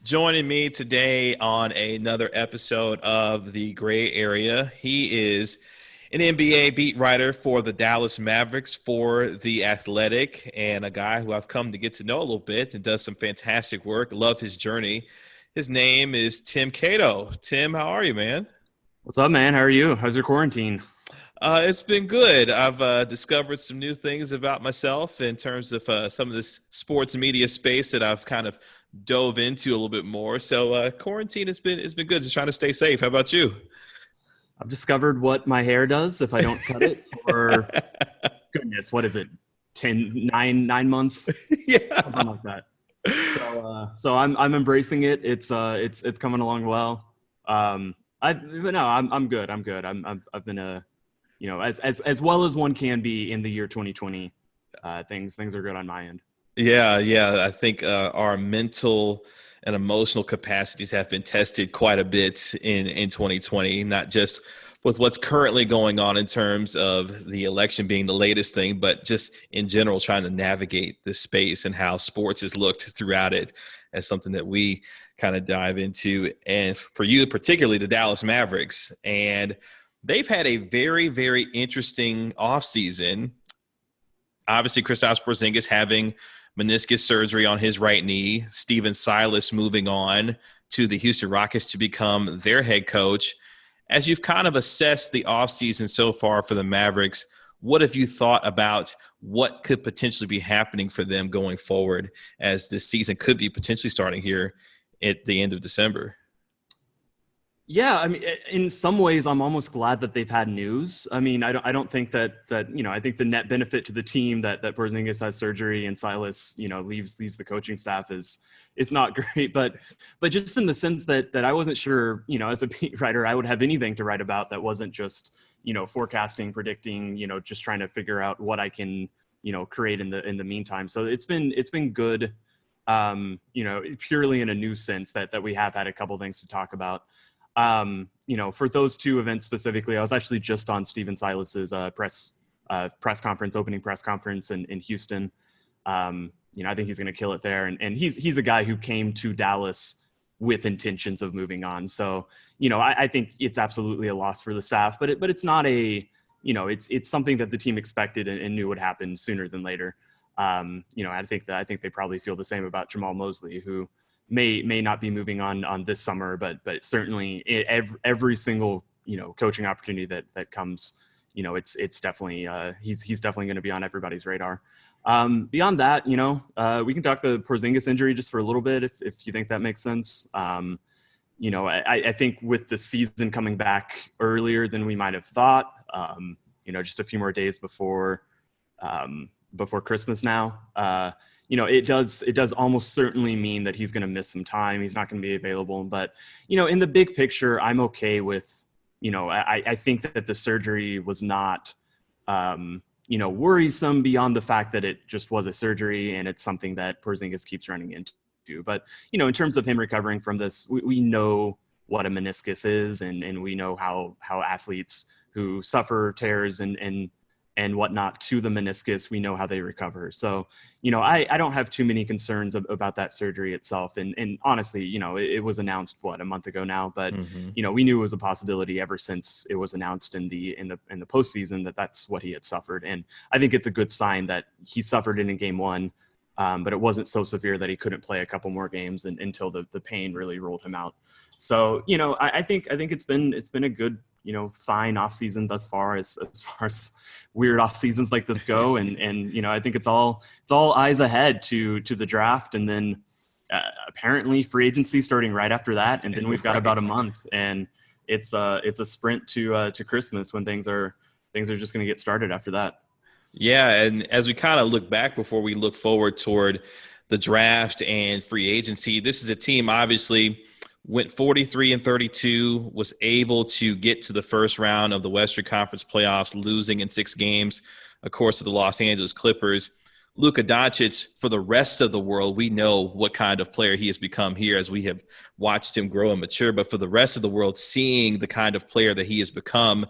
Joining me today on another episode of The Gray Area, he is an NBA beat writer for the Dallas Mavericks for The Athletic, and a guy who I've come to get to know a little bit and does some fantastic work. Love his journey. His name is Tim Cato. Tim, how are you, man? What's up, man? How are you? How's your quarantine? It's been good. I've discovered some new things about myself in terms of some of this sports media space that I've kind of dove into a little bit more. So quarantine has been good. Just trying to stay safe. How about you? I've discovered what my hair does if I don't cut it for goodness, what is it? 9 months? Yeah. Something like that. So I'm embracing it. It's coming along well. But no, I'm good. I'm good. I've been as well as one can be in the year 2020. Things are good on my end. Yeah. I think our mental and emotional capacities have been tested quite a bit in 2020, not just with what's currently going on in terms of the election being the latest thing, but just in general trying to navigate this space and how sports has looked throughout it as something that we kind of dive into. And for you, particularly the Dallas Mavericks, and they've had a very, very interesting offseason. Obviously, Kristaps Porzingis having meniscus surgery on his right knee, Steven Silas moving on to the Houston Rockets to become their head coach. As you've kind of assessed the offseason so far for the Mavericks, what have you thought about what could potentially be happening for them going forward as this season could be potentially starting here at the end of December? Yeah, I mean, in some ways, I'm almost glad that they've had news. I mean, I don't think that I think the net benefit to the team that Porzingis has surgery and Silas, leaves the coaching staff is not great. But just in the sense that I wasn't sure, as a beat writer, I would have anything to write about that wasn't just forecasting, predicting, just trying to figure out what I can create in the meantime. So it's been good, purely in a news sense that we have had a couple things to talk about. For those two events specifically, I was actually just on Steven Silas's press conference, opening press conference in Houston. I think he's going to kill it there, and he's a guy who came to Dallas with intentions of moving on. So I think it's absolutely a loss for the staff, but it's not it's something that the team expected and knew would happen sooner than later. I think they probably feel the same about Jamal Mosley, who may not be moving on this summer, but certainly every single coaching opportunity that comes, it's definitely he's definitely going to be on everybody's radar. Beyond that, we can talk the Porzingis injury just for a little bit if you think that makes sense. I think with the season coming back earlier than we might have thought, just a few more days before Christmas now. It does almost certainly mean that he's going to miss some time. He's not going to be available. But, in the big picture, I'm okay with, I think that the surgery was not, worrisome beyond the fact that it just was a surgery and it's something that Porzingis keeps running into. But, in terms of him recovering from this, we know what a meniscus is and we know how athletes who suffer tears and whatnot to the meniscus, we know how they recover. So, I don't have too many concerns about that surgery itself. And honestly, it was announced a month ago now, but we knew it was a possibility ever since it was announced in the postseason that's what he had suffered. And I think it's a good sign that he suffered it in game one, but it wasn't so severe that he couldn't play a couple more games until the pain really ruled him out. So, I think it's been a good, fine off season thus far as far as weird off seasons like this go. And I think it's all eyes ahead to the draft. And then apparently free agency starting right after that. And then we've got about a month, and it's a sprint to Christmas when things are just going to get started after that. Yeah, and as we kind of look back before we look forward toward the draft and free agency, this is a team obviously went 43-32, was able to get to the first round of the Western Conference playoffs, losing in 6 games, of course, to the Los Angeles Clippers. Luka Doncic, for the rest of the world, we know what kind of player he has become here as we have watched him grow and mature. But for the rest of the world, seeing the kind of player that he has become,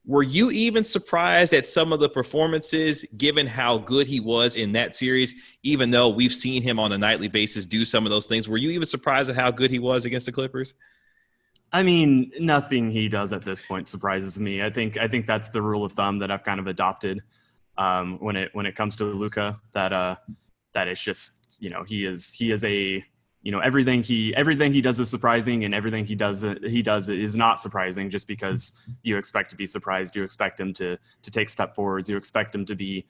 Were you even surprised at some of the performances, given how good he was in that series, even though we've seen him on a nightly basis do some of those things? Were you even surprised at how good he was against the Clippers? I mean, nothing he does at this point surprises me. I think that's the rule of thumb that I've kind of adopted when it comes to Luka. That it's just, he is a, everything he does is surprising, and everything he does is not surprising just because you expect to be surprised. You expect him to take step forwards. You expect him to be,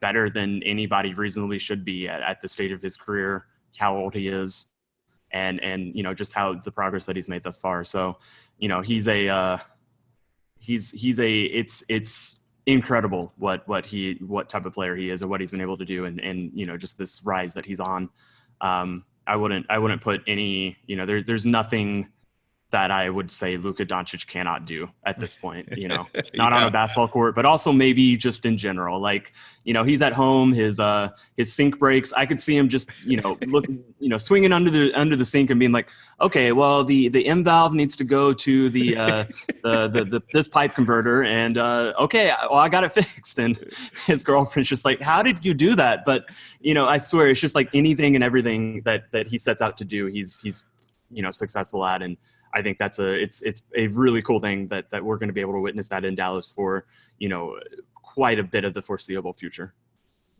better than anybody reasonably should be at the stage of his career, how old he is, and just how the progress that he's made thus far. So, he's it's incredible what type of player he is and what he's been able to do, and just this rise that he's on. I wouldn't put any, there's nothing that I would say Luka Doncic cannot do at this point, not on a basketball court, but also maybe just in general. Like, he's at home, his sink breaks. I could see him just, swinging under the sink and being like, okay, well, the M valve needs to go to the this pipe converter, and okay, well, I got it fixed. And his girlfriend's just like, how did you do that? But, I swear it's just like anything and everything that he sets out to do, he's successful at. And I think it's a really cool thing that we're going to be able to witness that in Dallas for, quite a bit of the foreseeable future.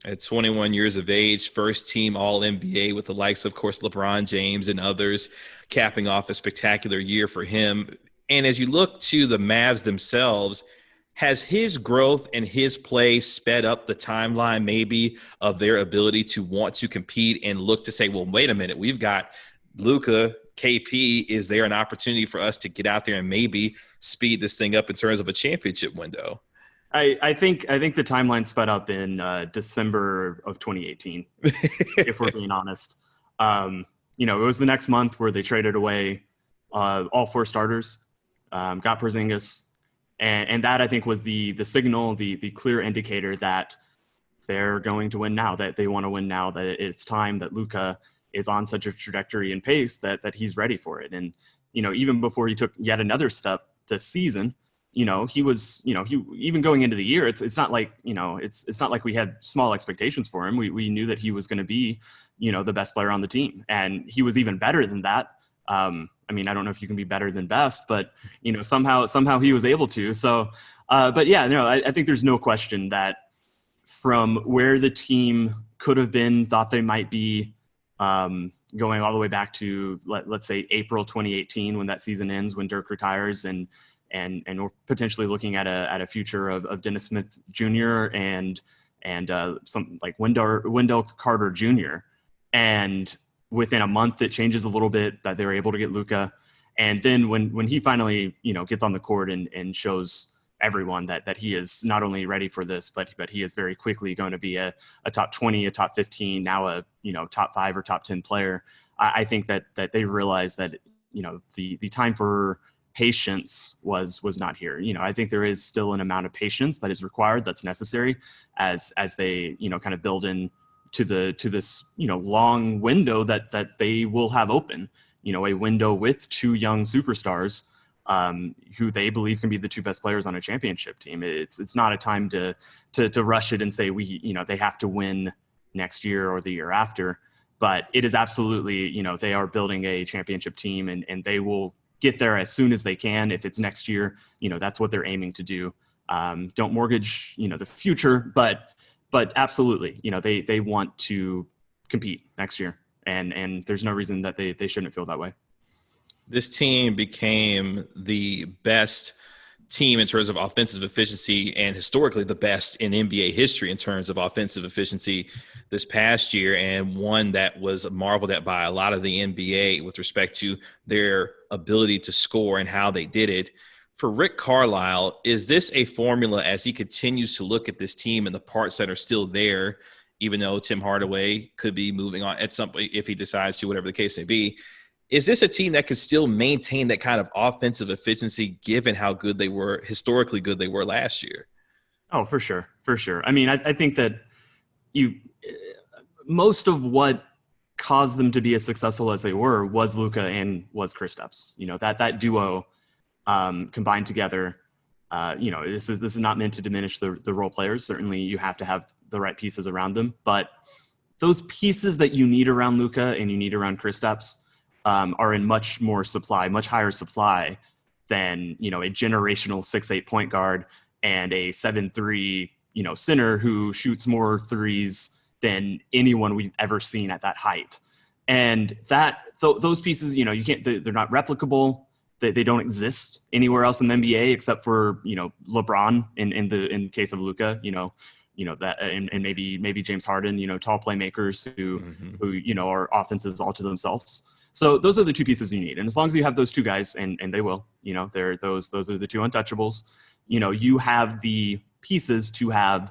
At 21 years of age, first team All NBA with the likes, of course, LeBron James and others, capping off a spectacular year for him. And as you look to the Mavs themselves, has his growth and his play sped up the timeline maybe of their ability to want to compete and look to say, well, wait a minute, we've got Luka, KP, is there an opportunity for us to get out there and maybe speed this thing up in terms of a championship window? I think the timeline sped up in December of 2018, if we're being honest. It was the next month where they traded away all four starters, got Porzingis, and that I think was the signal, the clear indicator that they're going to win now, that they want to win now, that it's time, that Luka is on such a trajectory and pace that he's ready for it. And, even before he took yet another step this season, he was, he even going into the year, it's not like, it's not like we had small expectations for him. We knew that he was going to be, the best player on the team, and he was even better than that. I don't know if you can be better than best, but, somehow he was able to. So, but yeah, no, I think there's no question that from where the team could have been, thought they might be, going all the way back to let's say April 2018, when that season ends, when Dirk retires, and we're potentially looking at a future of Dennis Smith Jr. and some like Wendell Carter Jr. And within a month, it changes a little bit that they were able to get Luka. And then when he finally gets on the court and shows everyone that he is not only ready for this, but he is very quickly going to be a top 20, a top 15, now a top 5 or top 10 player. I think that they realized that the time for patience was not here. I think there is still an amount of patience that is required, that's necessary as they kind of build in to this long window that they will have open. A window with two young superstars who they believe can be the two best players on a championship team. It's not a time to rush it and say they have to win next year or the year after, but it is absolutely, they are building a championship team, and they will get there as soon as they can. If it's next year, that's what they're aiming to do. Don't mortgage, the future, but absolutely, they want to compete next year, and there's no reason that they shouldn't feel that way. This team became the best team in terms of offensive efficiency, and historically the best in NBA history in terms of offensive efficiency this past year, and one that was marveled at by a lot of the NBA with respect to their ability to score and how they did it. For Rick Carlisle, is this a formula as he continues to look at this team and the parts that are still there, even though Tim Hardaway could be moving on at some point if he decides to, whatever the case may be? Is this a team that could still maintain that kind of offensive efficiency given how good they were, historically good they were last year? Oh, for sure. For sure. I mean, I think that most of what caused them to be as successful as they were was Luka and was Kristaps. That duo combined together This is not meant to diminish the role players. Certainly, you have to have the right pieces around them, but those pieces that you need around Luka and you need around Kristaps are in much higher supply than a generational 6'8" point guard and a 7'3" center who shoots more threes than anyone we've ever seen at that height. And those pieces, you can't. They're not replicable. They don't exist anywhere else in the NBA except for LeBron in case of Luka. That and maybe James Harden. Tall playmakers who are offenses all to themselves. So those are the two pieces you need. And as long as you have those two guys, and they will, those are the two untouchables. You have the pieces to have,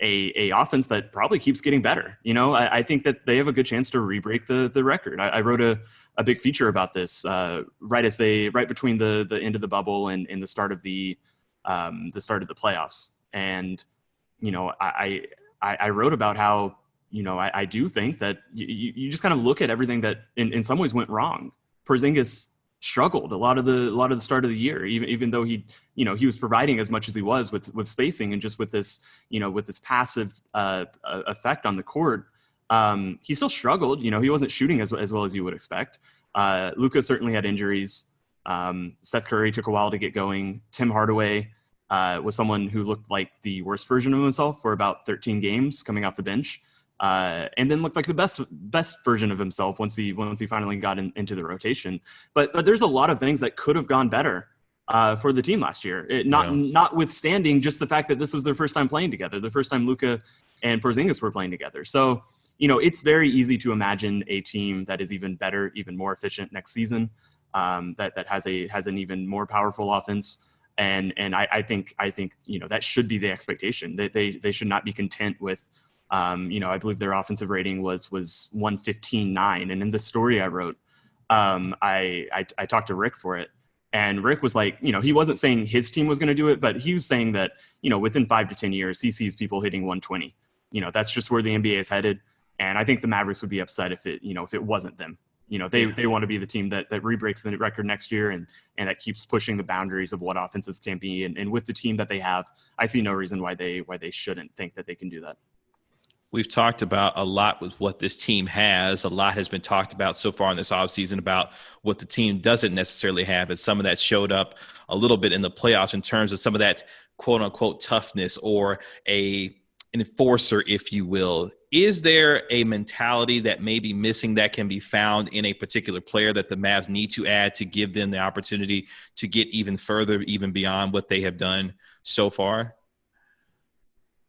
a offense that probably keeps getting better. I think that they have a good chance to re-break the record. I wrote a big feature about this right between the end of the bubble and the start of the playoffs. And I wrote about how I do think that you just kind of look at everything that in some ways went wrong. Porzingis struggled a lot of the start of the year, even though he was providing as much as he was with spacing and just with this passive effect on the court. He still struggled. He wasn't shooting as well as you would expect. Luka certainly had injuries. Seth Curry took a while to get going. Tim Hardaway was someone who looked like the worst version of himself for about 13 games coming off the bench. And then looked like the best version of himself once he finally got into the rotation. But there's a lot of things that could have gone better for the team last year. Notwithstanding just the fact that this was their first time playing together, the first time Luka and Porzingis were playing together. So it's very easy to imagine a team that is even better, even more efficient next season. That has an even more powerful offense. And I think that should be the expectation. That they should not be content with. I believe their offensive rating was 115.9. And in the story I wrote, I talked to Rick for it. And Rick was like, he wasn't saying his team was going to do it, but he was saying that, within 5 to 10 years, he sees people hitting 120. That's just where the NBA is headed. And I think the Mavericks would be upset if it wasn't them. They want to be the team that re-breaks the record next year and that keeps pushing the boundaries of what offenses can be. And with the team that they have, I see no reason why they shouldn't think that they can do that. We've talked about a lot with what this team has. A lot has been talked about so far in this offseason about what the team doesn't necessarily have. And some of that showed up a little bit in the playoffs in terms of some of that quote unquote toughness or an enforcer, if you will. Is there a mentality that may be missing that can be found in a particular player that the Mavs need to add to give them the opportunity to get even further, even beyond what they have done so far?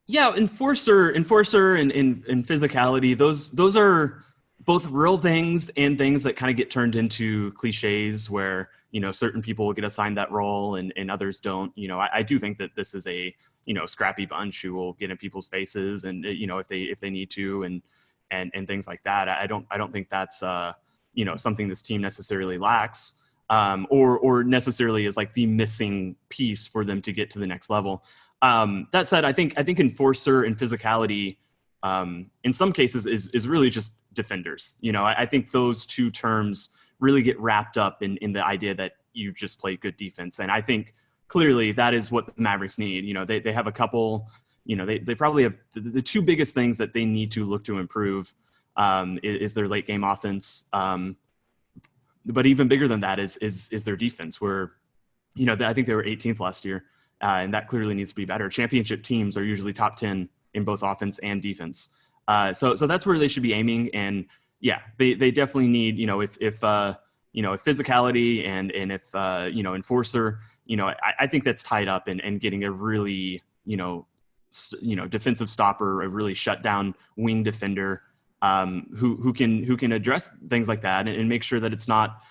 Yeah, enforcer and physicality, those are both real things and things that kind of get turned into cliches where, certain people will get assigned that role and others don't. I do think that this is a, scrappy bunch who will get in people's faces and, if they need to and things like that. I don't think that's, something this team necessarily lacks or necessarily is like the missing piece for them to get to the next level. That said, I think enforcer and physicality, in some cases is really just defenders. I think those two terms really get wrapped up in the idea that you just play good defense. And I think clearly that is what the Mavericks need. They have a couple, they probably have the two biggest things that they need to look to improve, is their late game offense. But even bigger than that is their defense where, I think they were 18th last year. And that clearly needs to be better. Championship teams are usually top 10 in both offense and defense. So that's where they should be aiming. And yeah, they definitely need, if physicality and if, enforcer, I think that's tied up in getting a really, defensive stopper, a really shut down wing defender, who can address things like that and make sure that it's not,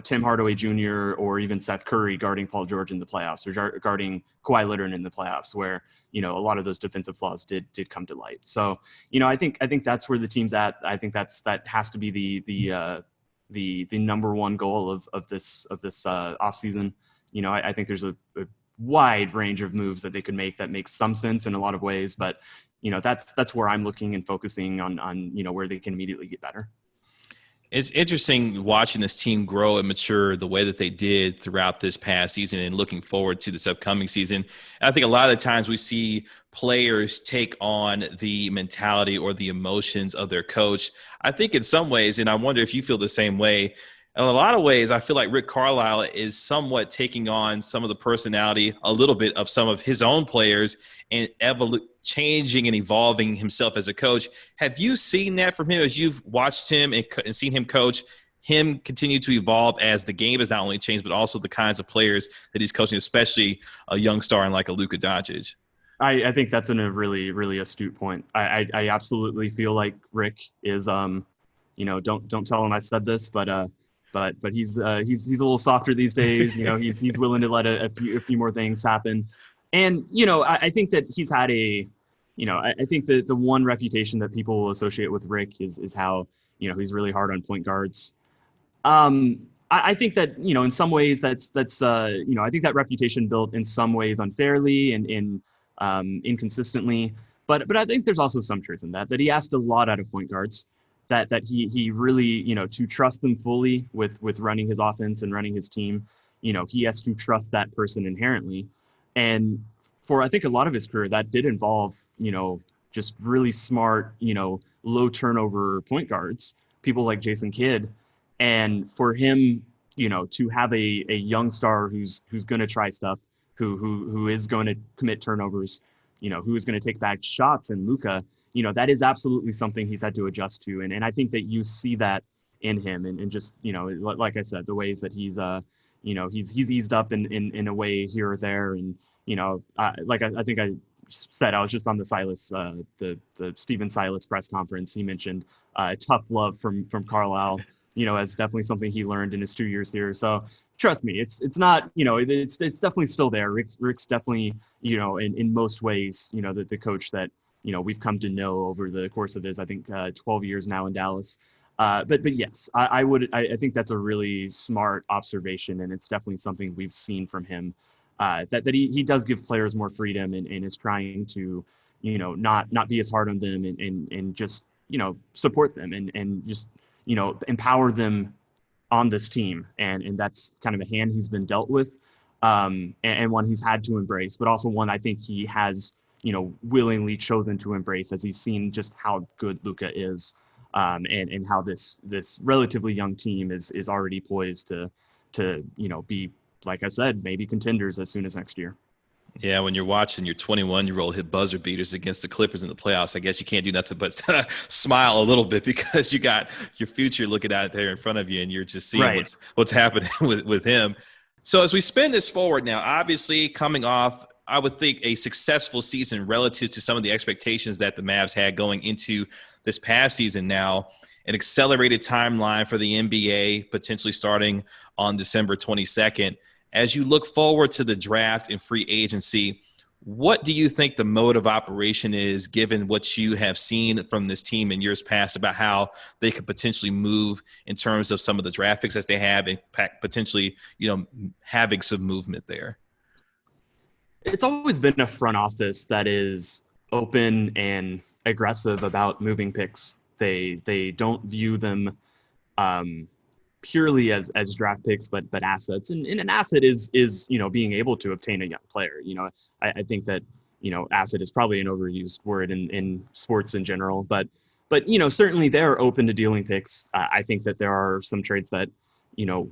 Tim Hardaway Jr. or even Seth Curry guarding Paul George in the playoffs or guarding Kawhi Leonard in the playoffs where, a lot of those defensive flaws did come to light. So, I think that's where the team's at. I think that has to be the number one goal of this offseason. I think there's a wide range of moves that they could make that makes some sense in a lot of ways, but that's where I'm looking and focusing on where they can immediately get better. It's interesting watching this team grow and mature the way that they did throughout this past season and looking forward to this upcoming season. I think a lot of the times we see players take on the mentality or the emotions of their coach. I think in some ways, and I wonder if you feel the same way, in a lot of ways, I feel like Rick Carlisle is somewhat taking on some of the personality, a little bit of some of his own players, and changing and evolving himself as a coach. Have you seen that from him as you've watched him and seen him coach? Him continue to evolve as the game has not only changed, but also the kinds of players that he's coaching, especially a young star like a Luka Doncic. I think that's a really, really astute point. I absolutely feel like Rick is, don't tell him I said this, but he's a little softer these days. He's willing to let a few more things happen. And, I think that he's had I think that the one reputation that people will associate with Rick is how, he's really hard on point guards. I think that, in some ways that's I think that reputation built in some ways unfairly and inconsistently. But I think there's also some truth in that he asked a lot out of point guards, that he really, to trust them fully with running his offense and running his team, he has to trust that person inherently. And for, I think, a lot of his career, that did involve, just really smart, low turnover point guards, people like Jason Kidd. And for him, to have a young star who's going to try stuff, who is going to commit turnovers, who is going to take back shots, and Luka, that is absolutely something he's had to adjust to. And I think that you see that in him, and just, like I said, the ways that he's he's eased up in a way here or there. And, I think I said, I was just on the the Stephen Silas press conference. He mentioned tough love from Carlisle, as definitely something he learned in his 2 years here. So trust me, it's not, it's definitely still there. Rick's definitely, in most ways, the coach that, we've come to know over the course of his, I think, 12 years now in Dallas. But yes, I think that's a really smart observation, and it's definitely something we've seen from him, that he does give players more freedom and is trying to, not be as hard on them and just, support them and just, empower them on this team. And that's kind of a hand he's been dealt with, and one he's had to embrace, but also one I think he has, willingly chosen to embrace as he's seen just how good Luka is, and how this relatively young team is already poised to be, like I said, maybe contenders as soon as next year. Yeah, when you're watching your 21-year-old hit buzzer beaters against the Clippers in the playoffs, I guess you can't do nothing but smile a little bit, because you got your future looking out there in front of you, and you're just seeing Right. what's happening with him. So as we spin this forward now, obviously coming off, I would think, a successful season relative to some of the expectations that the Mavs had going into this past season. Now, an accelerated timeline for the NBA potentially starting on December 22nd. As you look forward to the draft and free agency, what do you think the mode of operation is, given what you have seen from this team in years past about how they could potentially move in terms of some of the draft picks that they have, and potentially, having some movement there? It's always been a front office that is open and aggressive about moving picks. They don't view them, purely as draft picks, but assets. And an asset is being able to obtain a young player. I think that asset is probably an overused word in sports in general, but certainly they're open to dealing picks. I think that there are some trades that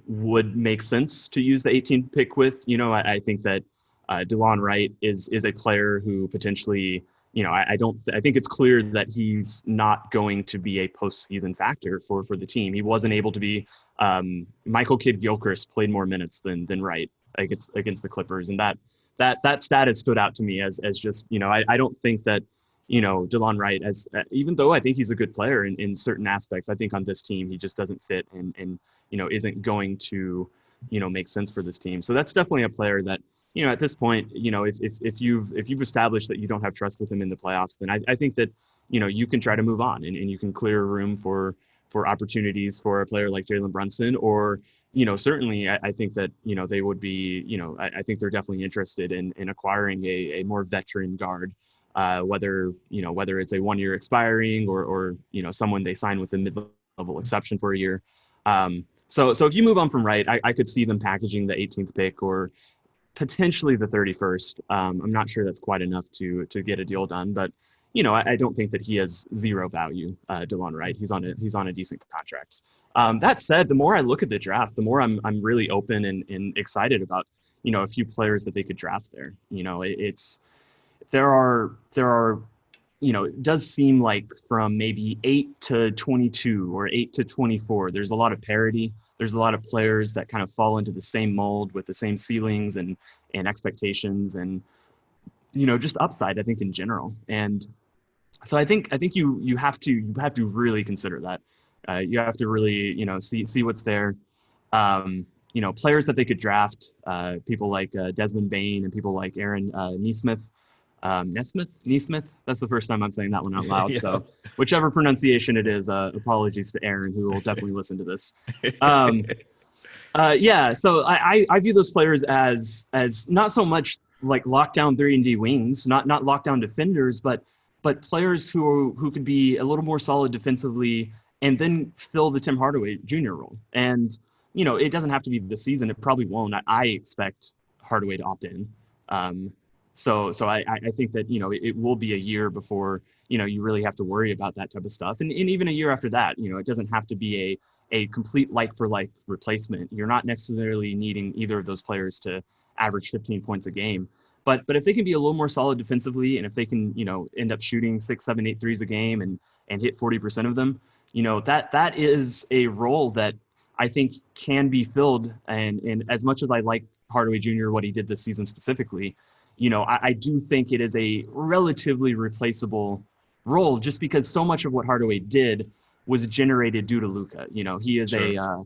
would make sense to use the 18th pick with. I think that DeLon Wright is a player who potentially, I think it's clear that he's not going to be a postseason factor for the team. He wasn't able to be. Michael Kidd-Gilchrist played more minutes than Wright against the Clippers, and that stat has stood out to me as just, I don't think that DeLon Wright, as even though I think he's a good player in certain aspects, I think on this team he just doesn't fit and isn't going to make sense for this team. So that's definitely a player that, at this point, if you've established that you don't have trust with him in the playoffs, then I think that, you can try to move on and you can clear room for opportunities for a player like Jalen Brunson, or, certainly I think that, they would be, I think they're definitely interested in acquiring a more veteran guard, whether it's a 1 year expiring or someone they sign with a mid level exception for a year. So if you move on from Wright, I could see them packaging the 18th pick or potentially the 31st. I'm not sure that's quite enough to get a deal done, but I don't think that he has zero value. DeLon Wright, he's on a decent contract. That said, the more I look at the draft, the more I'm really open and excited about a few players that they could draft there. There are it does seem like from maybe 8 to 22 or 8 to 24, there's a lot of parity. There's a lot of players that kind of fall into the same mold with the same ceilings and expectations and, just upside, I think, in general. And so I think you have to really consider that. You have to really, see what's there. Players that they could draft, people like Desmond Bain and people like Aaron Nesmith. Nesmith. That's the first time I'm saying that one out loud. Yeah. So whichever pronunciation it is, apologies to Aaron, who will definitely listen to this. So I view those players as not so much like lockdown 3-and-D wings, not lockdown defenders, but players who could be a little more solid defensively and then fill the Tim Hardaway Jr. role. And it doesn't have to be this season. It probably won't. I expect Hardaway to opt in. So I think that, it will be a year before, you really have to worry about that type of stuff. And even a year after that, it doesn't have to be a complete like-for-like replacement. You're not necessarily needing either of those players to average 15 points a game. But if they can be a little more solid defensively and if they can, end up shooting 6, 7, 8 threes a game and hit 40% of them, that is a role that I think can be filled. And as much as I like Hardaway Jr., what he did this season specifically, I do think it is a relatively replaceable role just because so much of what Hardaway did was generated due to Luka. He is sure. A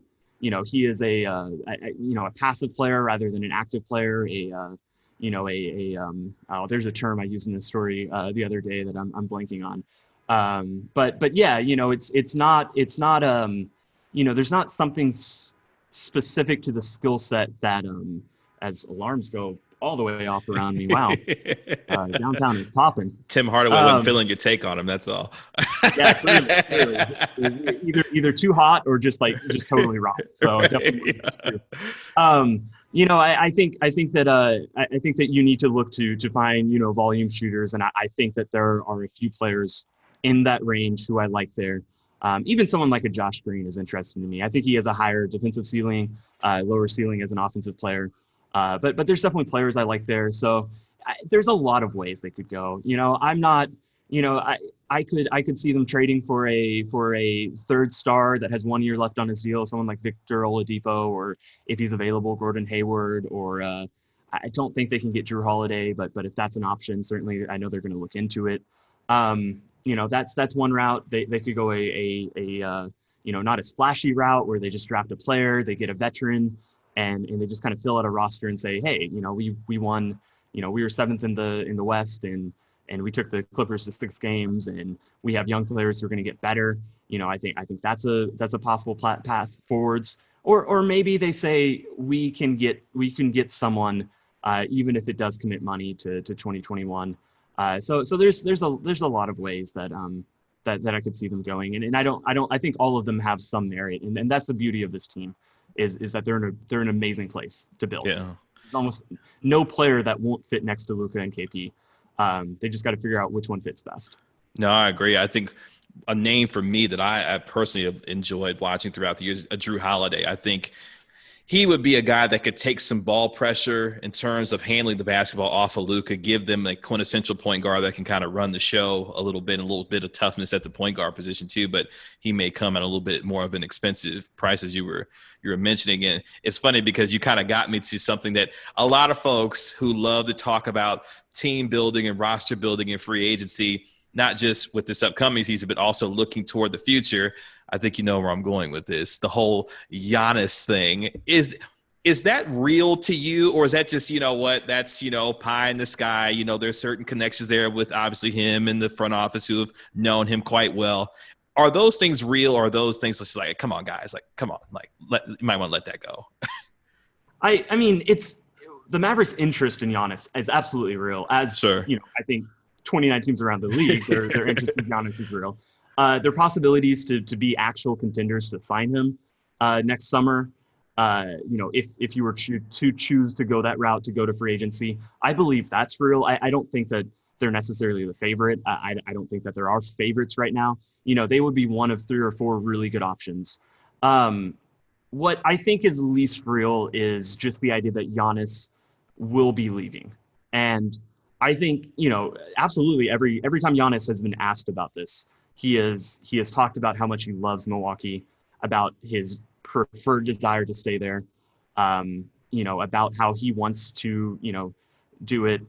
passive player rather than an active player. There's a term I used in a story the other day that I'm blanking on. But yeah, it's not there's not something specific to the skill set that as alarms go all the way off around me. Wow. Downtown is popping. Tim Hardaway wasn't feeling your take on him. That's all. Yeah, clearly. Either too hot or just totally wrong. So definitely that's true. I think that you need to look to find, volume shooters. And I think that there are a few players in that range who I like there. Even someone like a Josh Green is interesting to me. I think he has a higher defensive ceiling, lower ceiling as an offensive player. But there's definitely players I like there. So there's a lot of ways they could go. I'm not, I could see them trading for a third star that has 1 year left on his deal, someone like Victor Oladipo, or if he's available, Gordon Hayward, or I don't think they can get Drew Holiday, but if that's an option, certainly I know they're going to look into it. That's one route. They could go a not a splashy route where they just draft a player, they get a veteran, and they just kind of fill out a roster and say, hey, we won, we were 7th in the West and we took the Clippers to 6 games and we have young players who are going to get better. I think that's a possible path forwards. Or maybe they say we can get someone even if it does commit money to 2021. So there's a lot of ways that I could see them going, and I think all of them have some merit, and that's the beauty of this team is that they're an amazing place to build. Yeah. There's almost no player that won't fit next to Luka and KP. They just got to figure out which one fits best. No, I agree. I think a name for me that I personally have enjoyed watching throughout the years, Drew Holiday. I think he would be a guy that could take some ball pressure in terms of handling the basketball off of Luka, give them a quintessential point guard that can kind of run the show a little bit of toughness at the point guard position too, but he may come at a little bit more of an expensive price as you were mentioning. And it's funny because you kind of got me to something that a lot of folks who love to talk about team building and roster building and free agency, not just with this upcoming season, but also looking toward the future. I think you know where I'm going with this. The whole Giannis thing. Is that real to you, or is that just, that's, pie in the sky? There's certain connections there with obviously him and the front office who have known him quite well. Are those things real, or are those things just like, come on, guys, come on, you might want to let that go? I mean, it's the Mavericks' interest in Giannis is absolutely real. As sure. I think 29 teams around the league, their interest in Giannis is real. There are possibilities to be actual contenders to sign him next summer. If you were to choose to go that route, to go to free agency, I believe that's real. I don't think that they're necessarily the favorite. I don't think that there are favorites right now. They would be one of 3 or 4 really good options. What I think is least real is just the idea that Giannis will be leaving. And I think, absolutely every time Giannis has been asked about this, he has talked about how much he loves Milwaukee, about his preferred desire to stay there, about how he wants to, do it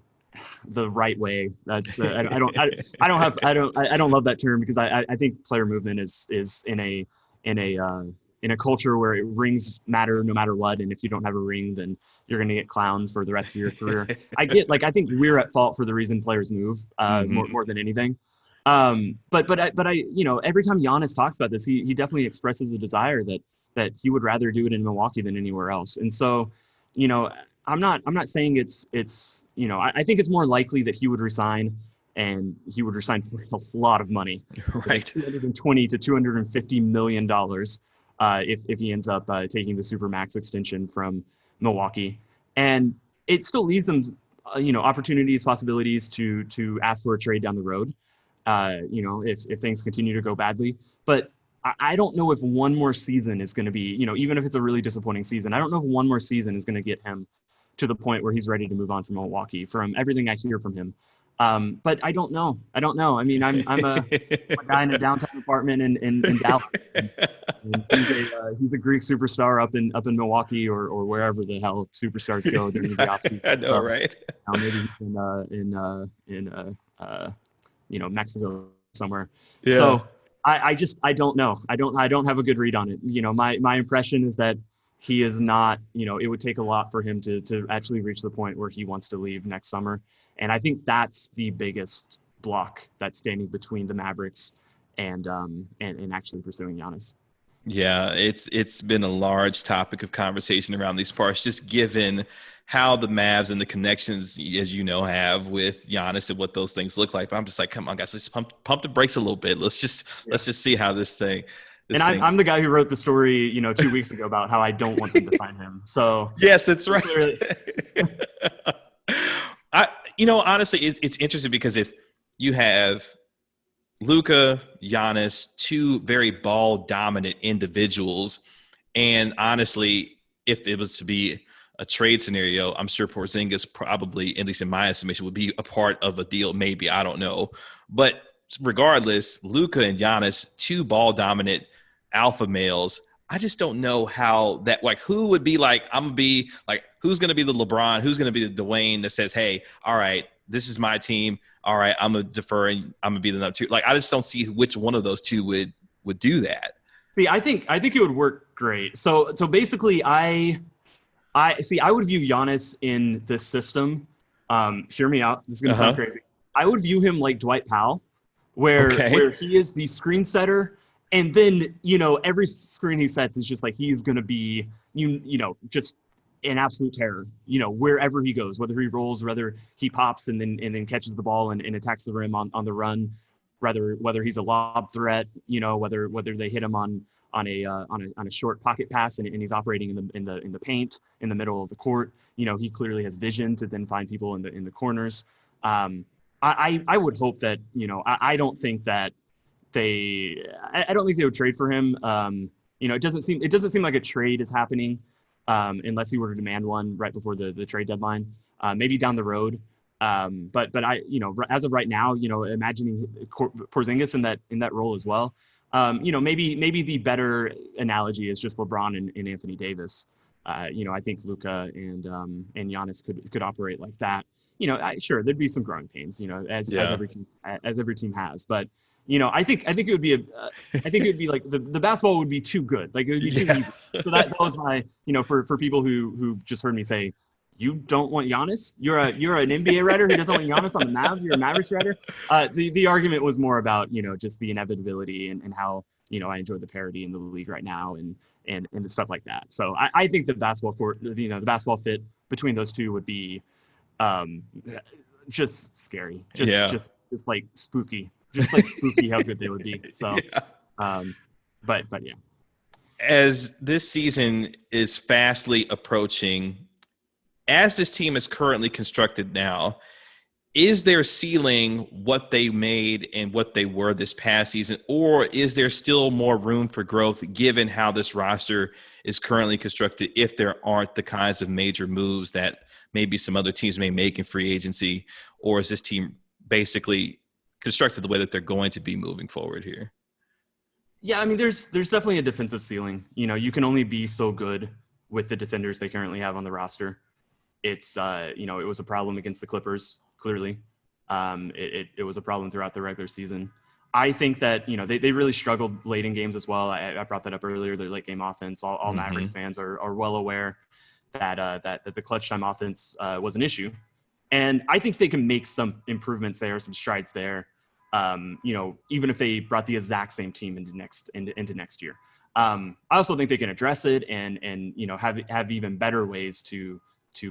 the right way. That's I don't love that term, because I think player movement is in a culture where rings matter no matter what, and if you don't have a ring, then you're going to get clowned for the rest of your career. I think we're at fault for the reason players move more than anything. But every time Giannis talks about this, he definitely expresses a desire that he would rather do it in Milwaukee than anywhere else. And so, I'm not saying it's I think it's more likely that he would resign, and he would resign for a lot of money, right? $220 to $250 million if he ends up taking the Supermax extension from Milwaukee. And it still leaves him opportunities, possibilities to ask for a trade down the road, if things continue to go badly. But I don't know if one more season is going to be, even if it's a really disappointing season, I don't know if one more season is going to get him to the point where he's ready to move on from Milwaukee, from everything I hear from him. But I don't know. I mean, I'm a guy in a downtown apartment in Dallas. And he's a Greek superstar up in Milwaukee or wherever the hell superstars go during the offseason. I know, right? Maybe in Mexico somewhere. Yeah. So I don't know. I don't have a good read on it. My impression is that he is not. It would take a lot for him to actually reach the point where he wants to leave next summer. And I think that's the biggest block that's standing between the Mavericks and actually pursuing Giannis. Yeah, it's been a large topic of conversation around these parts, just given how the Mavs and the connections, as have with Giannis and what those things look like. But I'm just like, come on, guys, let's pump the brakes a little bit. Let's just see how this thing. I'm the guy who wrote the story, 2 weeks ago about how I don't want them to sign him. So yes, that's right. Honestly, it's interesting because if you have Luka, Giannis, 2 very ball-dominant individuals, and honestly, if it was to be a trade scenario, I'm sure Porzingis probably, at least in my estimation, would be a part of a deal. Maybe, I don't know, but regardless, Luka and Giannis, 2 ball-dominant alpha males. I just don't know how that, who would be who's going to be the LeBron, who's going to be the Dwayne that says, hey, all right, this is my team. All right, I'm going to defer and I'm going to be the number 2. I just don't see which one of those 2 would do that. See, I think it would work great. So basically I would view Giannis in this system. Hear me out. This is going to sound crazy. I would view him like Dwight Powell, where he is the screen setter. And then, every screen he sets is just he's going to be, just an absolute terror, wherever he goes, whether he rolls, whether he pops and then catches the ball and attacks the rim on the run, whether he's a lob threat, whether they hit him on a short pocket pass and he's operating in the paint in the middle of the court. He clearly has vision to then find people in the corners. I would hope that, I don't think that I don't think they would trade for him. It doesn't seem like a trade is happening unless he were to demand one right before the trade deadline. Maybe down the road. But I, as of right now, imagining Porzingis in that role as well. Maybe the better analogy is just LeBron and Anthony Davis. I think Luka and Giannis could operate like that. Sure, there'd be some growing pains, as every team has, but. I think it would be the basketball would be too good. It would be too easy. So that was my, for people who just heard me say, you don't want Giannis? You're an NBA writer who doesn't want Giannis on the Mavs? You're a Mavericks writer? The argument was more about, just the inevitability and how, I enjoy the parity in the league right now and the stuff like that. So I think the basketball court, the basketball fit between those 2 would be just scary. Just spooky. just like spooky how good they would be. So, Yeah. but yeah. As this season is fastly approaching, as this team is currently constructed now, is their ceiling what they made and what they were this past season, or is there still more room for growth given how this roster is currently constructed if there aren't the kinds of major moves that maybe some other teams may make in free agency, or is this team basically constructed the way that they're going to be moving forward here? Yeah, I mean, there's definitely a defensive ceiling. You know, you can only be so good with the defenders they currently have on the roster. It's you know, it was a problem against the Clippers, clearly. It was a problem throughout the regular season. I think that, you know, they really struggled late in games as well. I brought that up earlier, their late game offense. All Mavericks fans are well aware that the clutch time offense was an issue. And I think they can make some improvements there, some strides there. You know, even if they brought the exact same team into next year. I also think they can address it and you know, have even better ways to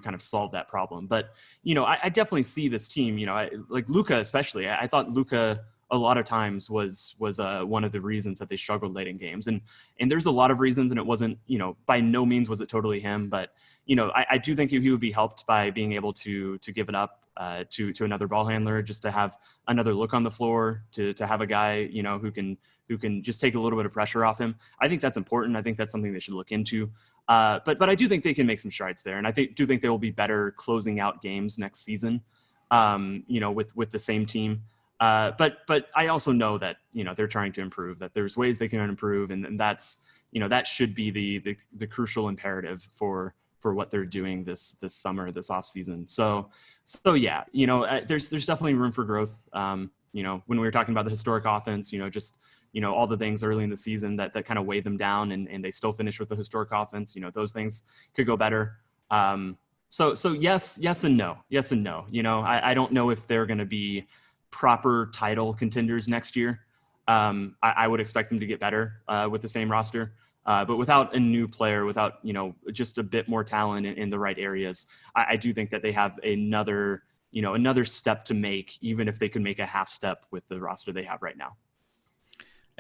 kind of solve that problem. But, you know, I definitely see this team, you know, like Luka especially. I thought Luka a lot of times was one of the reasons that they struggled late in games. And there's a lot of reasons, and it wasn't, you know, by no means was it totally him. But, you know, I do think he would be helped by being able to give it up to another ball handler, just to have another look on the floor, to have a guy, you know, who can just take a little bit of pressure off him. I think that's important. I think that's something they should look into. But I do think they can make some strides there, and I do think they will be better closing out games next season. You know, with the same team. But I also know that, you know, they're trying to improve. That there's ways they can improve, and that's, you know, that should be the crucial imperative for what they're doing this summer, this off season. So yeah, you know, there's definitely room for growth. You know, when we were talking about the historic offense, you know, just, you know, all the things early in the season that kind of weighed them down, and they still finished with the historic offense. You know, those things could go better. So yes and no. You know, I don't know if they're going to be proper title contenders next year. I would expect them to get better with the same roster. But without a new player, without, you know, just a bit more talent in the right areas, I do think that they have another step to make, even if they could make a half step with the roster they have right now.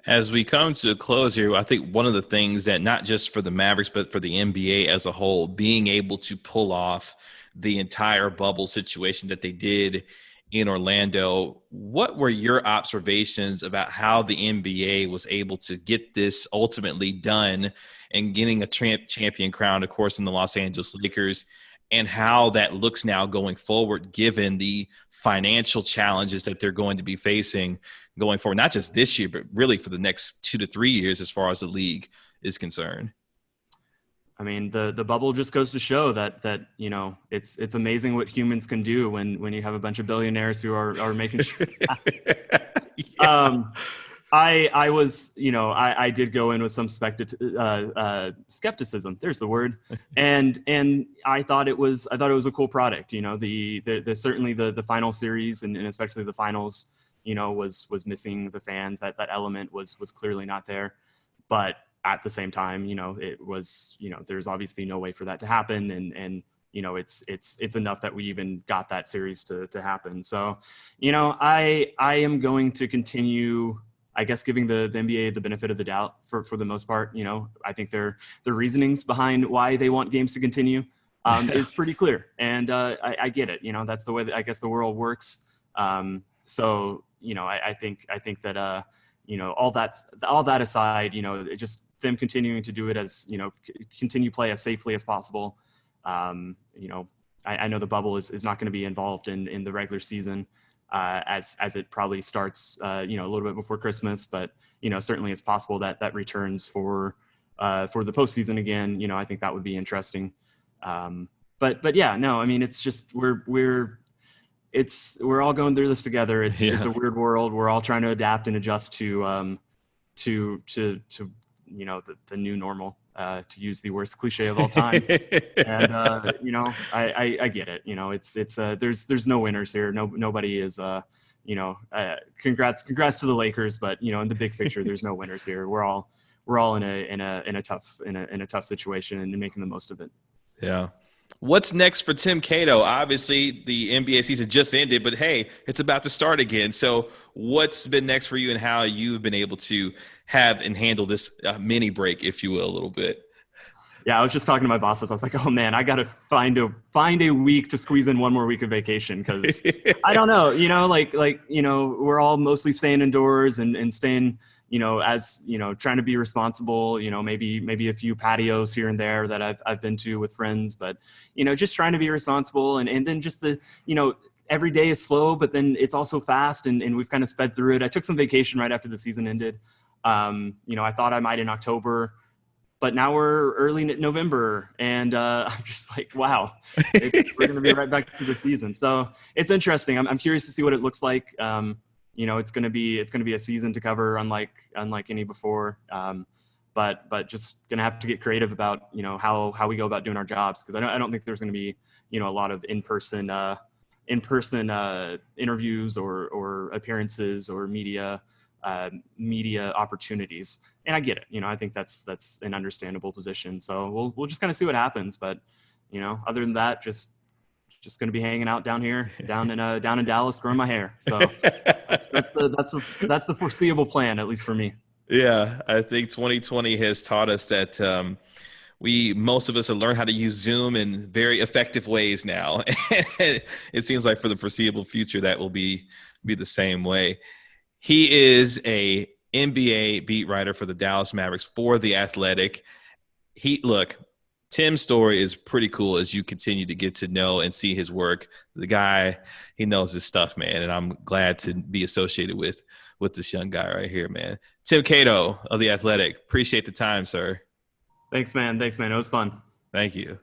As we come to a close here, I think one of the things that not just for the Mavericks, but for the NBA as a whole, being able to pull off the entire bubble situation that they did in Orlando, what were your observations about how the NBA was able to get this ultimately done and getting a champion crown, of course, in the Los Angeles Lakers, and how that looks now going forward, given the financial challenges that they're going to be facing going forward, not just this year, but really for the next 2 to 3 years, as far as the league is concerned? I mean, the bubble just goes to show that you know, it's amazing what humans can do when you have a bunch of billionaires who are making sure. Yeah. I was, you know, I did go in with some skepticism. There's the word. And I thought it was a cool product. You know, the certainly the final series and especially the finals, you know, was missing the fans. That element was clearly not there. But at the same time, you know, it was, you know, there's obviously no way for that to happen. And you know, it's enough that we even got that series to happen. So, you know, I am going to continue, I guess, giving the NBA the benefit of the doubt for the most part. You know, I think their reasonings behind why they want games to continue is pretty clear. And I get it. You know, that's the way that I guess the world works. So, you know, I think that, you know, all that aside, you know, it just them continuing to do it as, you know, continue play as safely as possible. You know, I know the bubble is not going to be involved in the regular season as it probably starts, you know, a little bit before Christmas, but, you know, certainly it's possible that returns for the postseason again. You know, I think that would be interesting. But yeah, no, I mean, it's just we're all going through this together. It's a weird world. We're all trying to adapt and adjust to you know, the new normal, to use the worst cliche of all time. And you know, I get it. You know, it's there's no winners here. Nobody is you know, congrats to the Lakers, but you know, in the big picture, there's no winners here. We're all in a tough situation and making the most of it. Yeah. What's next for Tim Cato? Obviously, the NBA season just ended, but hey, it's about to start again. So, what's been next for you, and how you've been able to have and handle this mini break, if you will, a little bit? Yeah, I was just talking to my bosses. I was like, "Oh man, I got to find a week to squeeze in one more week of vacation because I don't know, we're all mostly staying indoors and staying, as trying to be responsible. Maybe a few patios here and there that I've been to with friends, but just trying to be responsible and then just the every day is slow, but then it's also fast and we've kind of sped through it. I took some vacation right after the season ended. I thought I might in October, but now we're early November, and I'm just like, wow, we're going to be right back to the season. So it's interesting. I'm curious to see what it looks like. It's going to be a season to cover, unlike any before. But just going to have to get creative about how we go about doing our jobs, because I don't think there's going to be a lot of in-person interviews or appearances or media opportunities. And I get it. I think that's an understandable position. So we'll just kind of see what happens. But other than that, just going to be hanging out down here, down in Dallas, growing my hair. So that's the foreseeable plan, at least for me. Yeah, I think 2020 has taught us that most of us have learned how to use Zoom in very effective ways now. It seems like for the foreseeable future that will be the same way. He is a NBA beat writer for the Dallas Mavericks for The Athletic. Tim's story is pretty cool as you continue to get to know and see his work. The guy, he knows his stuff, man, and I'm glad to be associated with this young guy right here, man. Tim Cato of The Athletic. Appreciate the time, sir. Thanks, man. It was fun. Thank you.